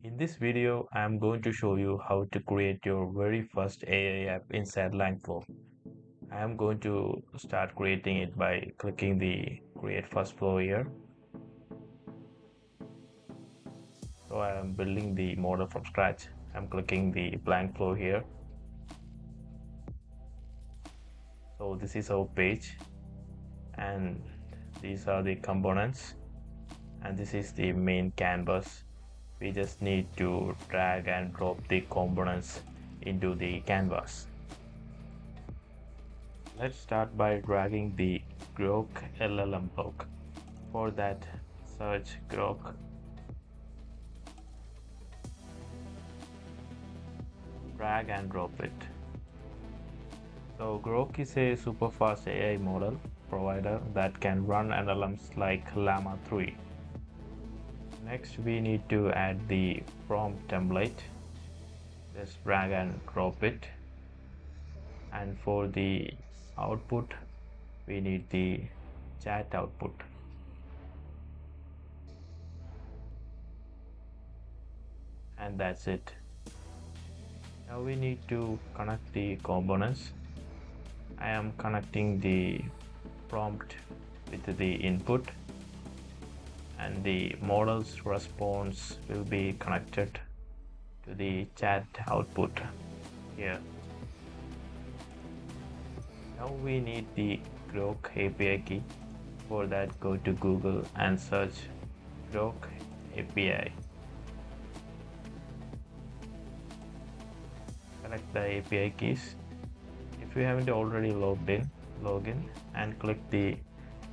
In this video, I am going to show you how to create your very first AI app inside Langflow. I am going to start creating it by clicking the create first flow here. So I am building the model from scratch. I'm clicking the blank flow here. So this is our page and these are the components and this is the main canvas. We just need to drag and drop the components into the canvas. Let's start by dragging the Groq LLM block. For that, search Groq, drag and drop it. So Groq is a super fast AI model provider that can run LLMs like Llama 3. Next, we need to add the prompt template. Just drag and drop it. And for the output, we need the chat output. And that's it. Now we need to connect the components. I am connecting the prompt with the input and the model's response will be connected to the chat output here. Now we need the Groq API key. For that, go to Google and search Groq API. Select the API keys. If you haven't already logged in, log in and click the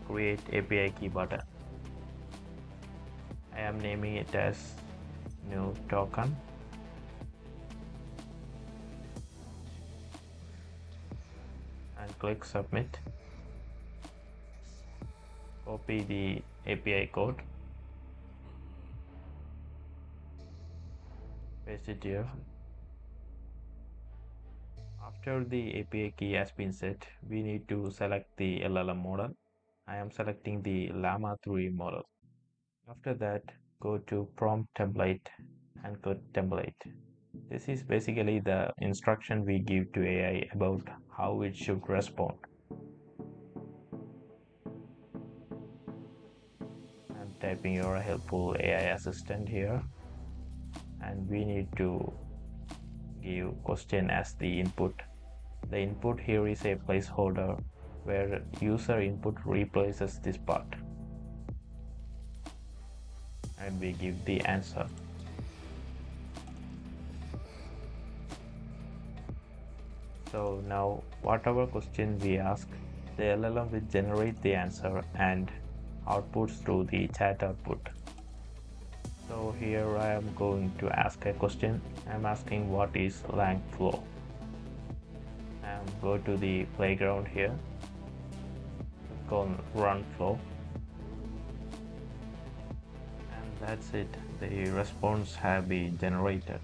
Create API Key button. I am naming it as New Token. And click Submit. Copy the API code. Paste it here. After the API key has been set, we need to select the LLM model. I am selecting the Llama 3 model. After that, go to Prompt Template and click Template. This is basically the instruction we give to AI about how it should respond. I'm typing your helpful AI assistant here, and we need to give question as the input. The input here is a placeholder where user input replaces this part. And we give the answer. So now whatever question we ask, the LLM will generate the answer and outputs through the chat output. So here I am going to ask a question. I'm asking what is Langflow. And go to the playground here. Click on run flow. And that's it. The response have been generated.